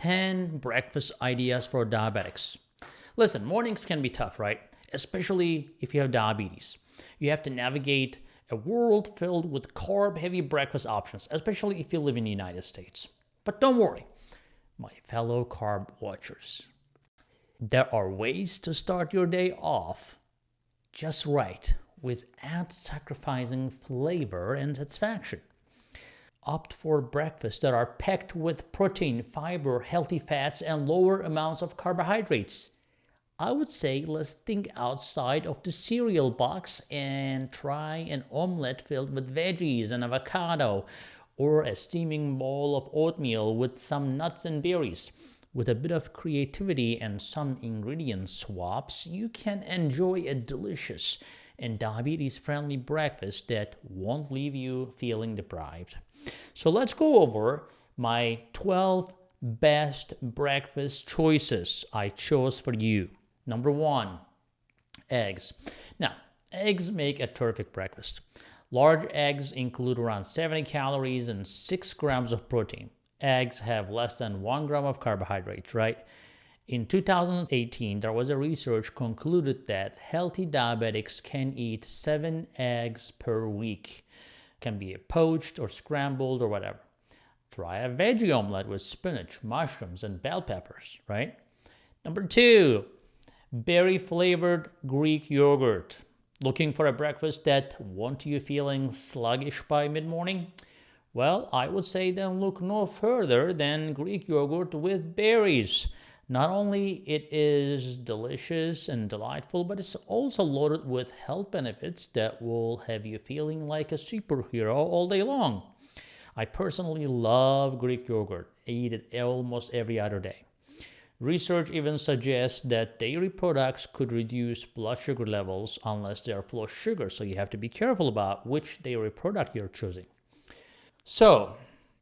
10 breakfast ideas for diabetics. Listen, mornings can be tough, right? Especially if you have diabetes. You have to navigate a world filled with carb-heavy breakfast options, especially if you live in the United States. But don't worry, my fellow carb watchers. There are ways to start your day off just right without sacrificing flavor and satisfaction. Opt for breakfasts that are packed with protein, fiber, healthy fats, and lower amounts of carbohydrates. I would say let's think outside of the cereal box and try an omelette filled with veggies and avocado, or a steaming bowl of oatmeal with some nuts and berries. With a bit of creativity and some ingredient swaps, you can enjoy a delicious and diabetes-friendly breakfast that won't leave you feeling deprived. So let's go over my 12 best breakfast choices I chose for you. Number 1, eggs. Now, eggs make a terrific breakfast. Large eggs include around 70 calories and 6 grams of protein. Eggs have less than 1 gram of carbohydrates, right? In 2018, there was a research concluded that healthy diabetics can eat 7 eggs per week. Can be poached or scrambled or whatever. Try a veggie omelet with spinach, mushrooms, and bell peppers, right? Number 2, berry-flavored Greek yogurt. Looking for a breakfast that won't you feeling sluggish by mid-morning? Well, I would say then look no further than Greek yogurt with berries. Not only it is delicious and delightful, but it's also loaded with health benefits that will have you feeling like a superhero all day long. I personally love Greek yogurt. I eat it almost every other day. Research even suggests that dairy products could reduce blood sugar levels unless they are full of sugar, so you have to be careful about which dairy product you're choosing. So,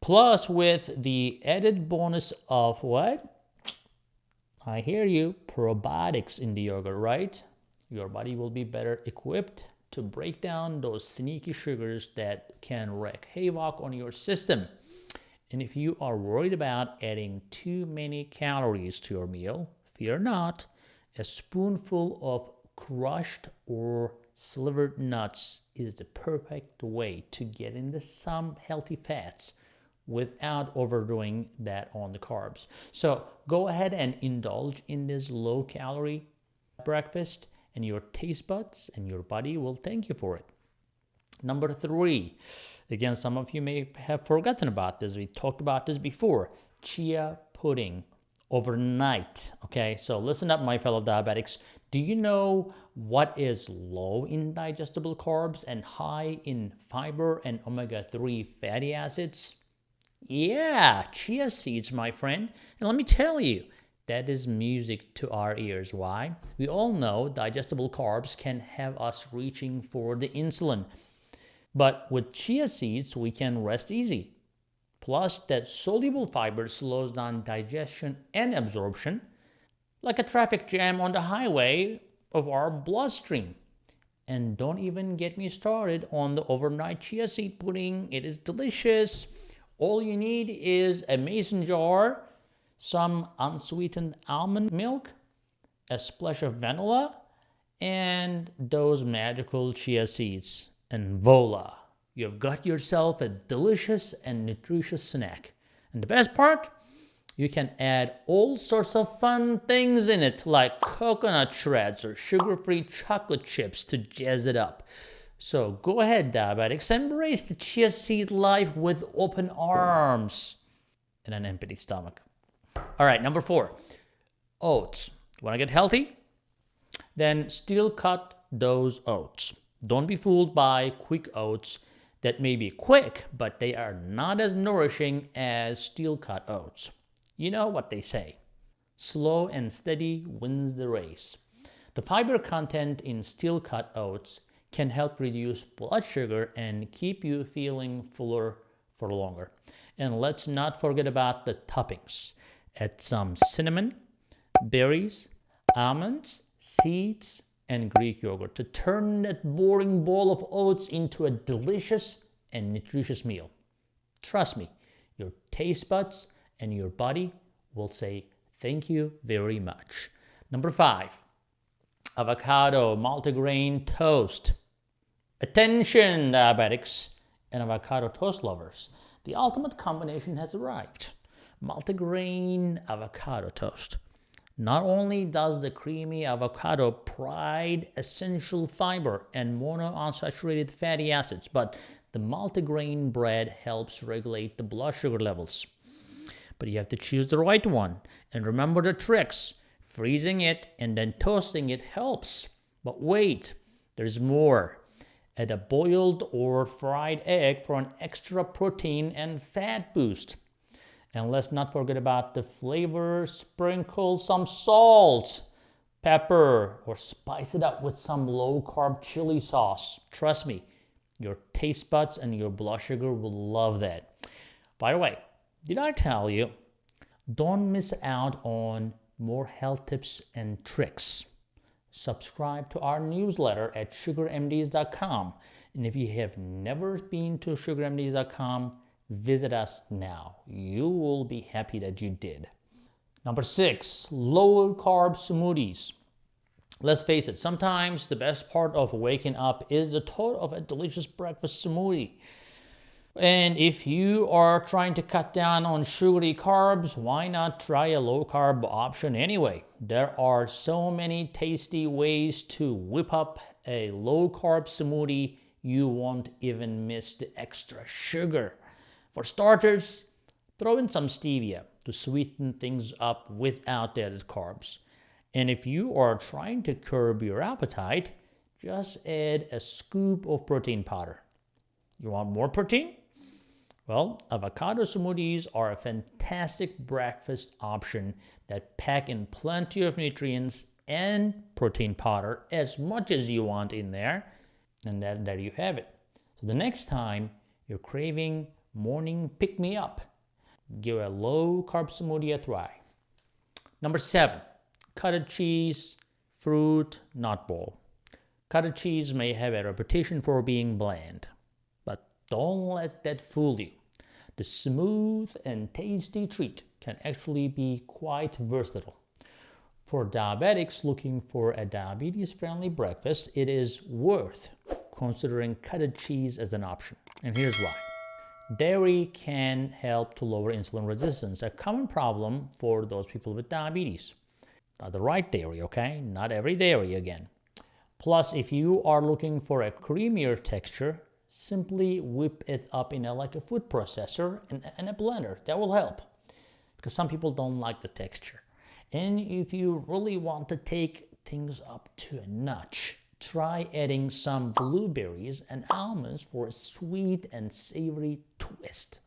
plus with the added bonus of what? I hear you, probiotics in the yogurt, right? Your body will be better equipped to break down those sneaky sugars that can wreak havoc on your system. And if you are worried about adding too many calories to your meal, fear not. A spoonful of crushed or slivered nuts is the perfect way to get into some healthy fats without overdoing that on the carbs. So go ahead and indulge in this low-calorie breakfast, and your taste buds and your body will thank you for it. Number 3, again, some of you may have forgotten about this. We talked about this before. Chia pudding overnight. Okay, so listen up, my fellow diabetics. Do you know what is low in digestible carbs and high in fiber and omega-3 fatty acids? Yeah, chia seeds, my friend. And let me tell you, that is music to our ears. Why? We all know digestible carbs can have us reaching for the insulin. But with chia seeds, we can rest easy. Plus, that soluble fiber slows down digestion and absorption, like a traffic jam on the highway of our bloodstream. And don't even get me started on the overnight chia seed pudding. It is delicious. All you need is a mason jar, some unsweetened almond milk, a splash of vanilla, and those magical chia seeds. And voila, you've got yourself a delicious and nutritious snack. And the best part? You can add all sorts of fun things in it, like coconut shreds or sugar-free chocolate chips to jazz it up. So go ahead, diabetics, embrace the chia seed life with open arms and an empty stomach. All right, number 4, oats. Want to get healthy? Then steel cut those oats. Don't be fooled by quick oats that may be quick, but they are not as nourishing as steel cut oats. You know what they say. Slow and steady wins the race. The fiber content in steel cut oats can help reduce blood sugar and keep you feeling fuller for longer. And let's not forget about the toppings. Add some cinnamon, berries, almonds, seeds, and Greek yogurt to turn that boring bowl of oats into a delicious and nutritious meal. Trust me, your taste buds and your body will say thank you very much. Number 5, avocado multigrain toast. Attention, diabetics and avocado toast lovers. The ultimate combination has arrived. Multigrain avocado toast. Not only does the creamy avocado provide essential fiber and monounsaturated fatty acids, but the multigrain bread helps regulate the blood sugar levels. But you have to choose the right one. And remember the tricks. Freezing it and then toasting it helps. But wait, there's more. Add a boiled or fried egg for an extra protein and fat boost. And let's not forget about the flavor. Sprinkle some salt, pepper, or spice it up with some low-carb chili sauce. Trust me, your taste buds and your blood sugar will love that. By the way, did I tell you, don't miss out on more health tips and tricks. Subscribe to our newsletter at SugarMDs.com. And if you have never been to SugarMDs.com, visit us now. You will be happy that you did. Number 6, low-carb smoothies. Let's face it, sometimes the best part of waking up is the thought of a delicious breakfast smoothie. And if you are trying to cut down on sugary carbs, why not try a low-carb option anyway? There are so many tasty ways to whip up a low-carb smoothie, you won't even miss the extra sugar. For starters, throw in some stevia to sweeten things up without the added carbs. And if you are trying to curb your appetite, just add a scoop of protein powder. You want more protein? Well, avocado smoothies are a fantastic breakfast option that pack in plenty of nutrients and protein powder, as much as you want in there, and there you have it. So the next time you're craving morning pick-me-up, give a low-carb smoothie a try. Number 7, cottage cheese, fruit, nut bowl. Cottage cheese may have a reputation for being bland, but don't let that fool you. The smooth and tasty treat can actually be quite versatile. For diabetics looking for a diabetes-friendly breakfast, it is worth considering cottage cheese as an option. And here's why. Dairy can help to lower insulin resistance, a common problem for those people with diabetes. Not the right dairy, okay? Not every dairy again. Plus, if you are looking for a creamier texture, simply whip it up in a food processor and a blender. That will help, because some people don't like the texture. And if you really want to take things up to a notch, try adding some blueberries and almonds for a sweet and savory twist.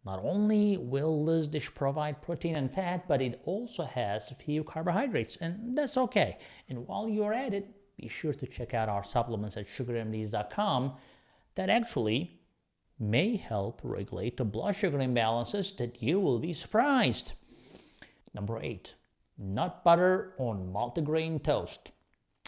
Not only will this dish provide protein and fat, but it also has a few carbohydrates, and that's okay. And while you're at it, be sure to check out our supplements at SugarMDs.com that actually may help regulate the blood sugar imbalances that you will be surprised. Number 8, nut butter on multigrain toast.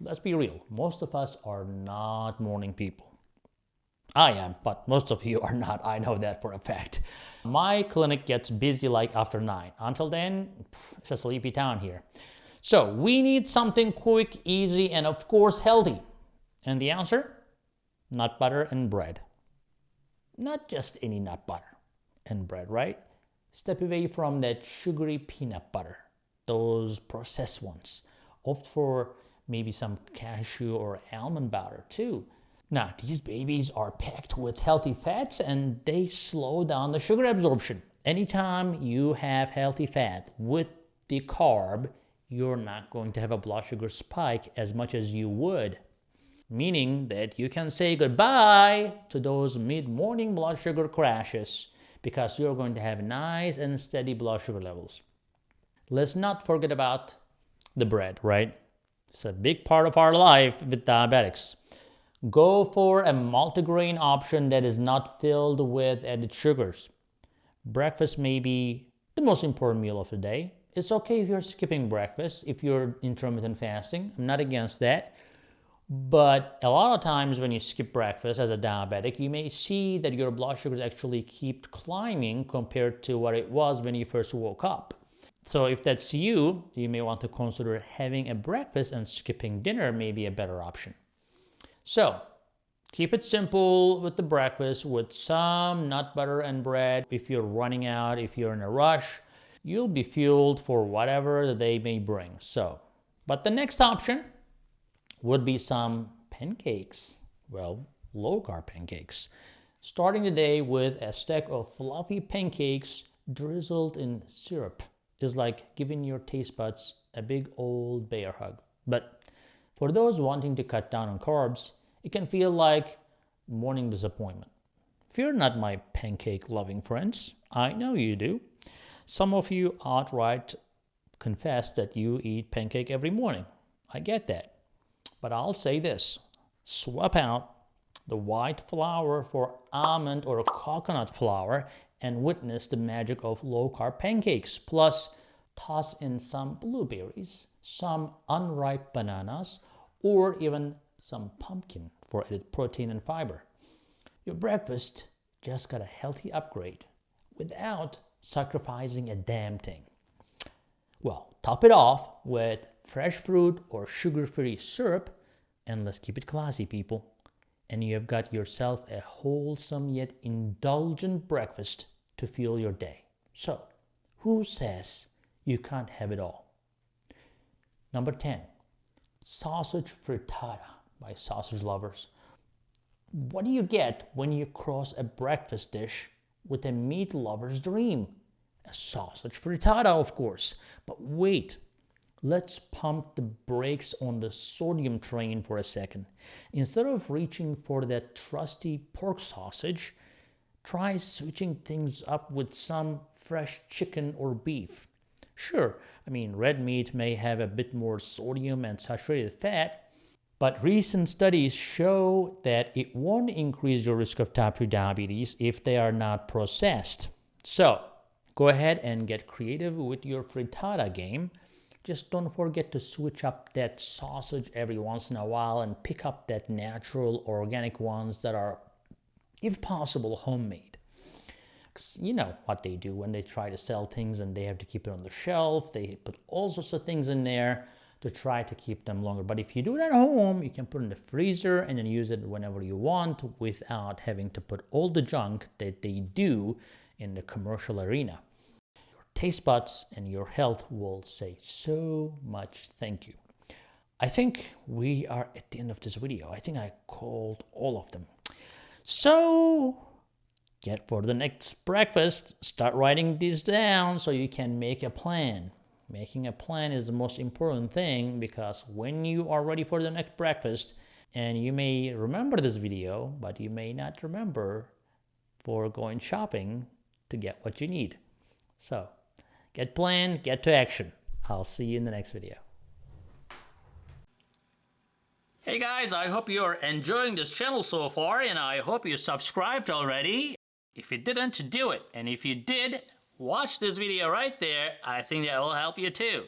Let's be real, most of us are not morning people. I am, but most of you are not. I know that for a fact. My clinic gets busy after 9. Until then, it's a sleepy town here. So we need something quick, easy, and of course healthy. And the answer? Nut butter and bread. Not just any nut butter and bread, right? Step away from that sugary peanut butter, those processed ones. Opt for maybe some cashew or almond butter too. Now, these babies are packed with healthy fats and they slow down the sugar absorption. Anytime you have healthy fat with the carb, you're not going to have a blood sugar spike as much as you would. Meaning that you can say goodbye to those mid-morning blood sugar crashes because you're going to have nice and steady blood sugar levels. Let's not forget about the bread, right? It's a big part of our life with diabetics. Go for a multigrain option that is not filled with added sugars. Breakfast may be the most important meal of the day. It's okay if you're skipping breakfast, if you're intermittent fasting. I'm not against that. But a lot of times when you skip breakfast as a diabetic, you may see that your blood sugars actually keep climbing compared to what it was when you first woke up. So if that's you, you may want to consider having a breakfast and skipping dinner may be a better option. So keep it simple with the breakfast with some nut butter and bread. If you're running out, if you're in a rush, you'll be fueled for whatever the day may bring. But the next option would be some pancakes. Well, low-carb pancakes. Starting the day with a stack of fluffy pancakes drizzled in syrup is like giving your taste buds a big old bear hug. But for those wanting to cut down on carbs, it can feel like morning disappointment. Fear not, my pancake-loving friends. I know you do. Some of you outright confess that you eat pancake every morning. I get that. But I'll say this. Swap out the white flour for almond or coconut flour and witness the magic of low-carb pancakes. Plus, toss in some blueberries, some unripe bananas, or even some pumpkin for added protein and fiber. Your breakfast just got a healthy upgrade without sacrificing a damn thing. Well, top it off with fresh fruit or sugar-free syrup, and let's keep it classy, people. And you have got yourself a wholesome yet indulgent breakfast to fuel your day. So, who says you can't have it all? Number 10, sausage frittata by sausage lovers. What do you get when you cross a breakfast dish with a meat lover's dream? A sausage frittata, of course. But wait, let's pump the brakes on the sodium train for a second. Instead of reaching for that trusty pork sausage, try switching things up with some fresh chicken or beef. Sure, red meat may have a bit more sodium and saturated fat, but recent studies show that it won't increase your risk of type 2 diabetes if they are not processed. So, go ahead and get creative with your frittata game. Just don't forget to switch up that sausage every once in a while and pick up that natural organic ones that are, if possible, homemade. Because you know what they do when they try to sell things and they have to keep it on the shelf. They put all sorts of things in there to try to keep them longer. But if you do it at home, you can put it in the freezer and then use it whenever you want without having to put all the junk that they do in the commercial arena. Your taste buds and your health will say so much thank you. I think we are at the end of this video. I think I called all of them. So get for the next breakfast, start writing these down so you can make a plan. Making a plan is the most important thing, because when you are ready for the next breakfast, and you may remember this video, but you may not remember for going shopping to get what you need. So get planned, get to action. I'll see you in the next video. Hey guys, I hope you're enjoying this channel so far, and I hope you subscribed already. If you didn't, do it. And if you did, watch this video right there. I think that will help you too.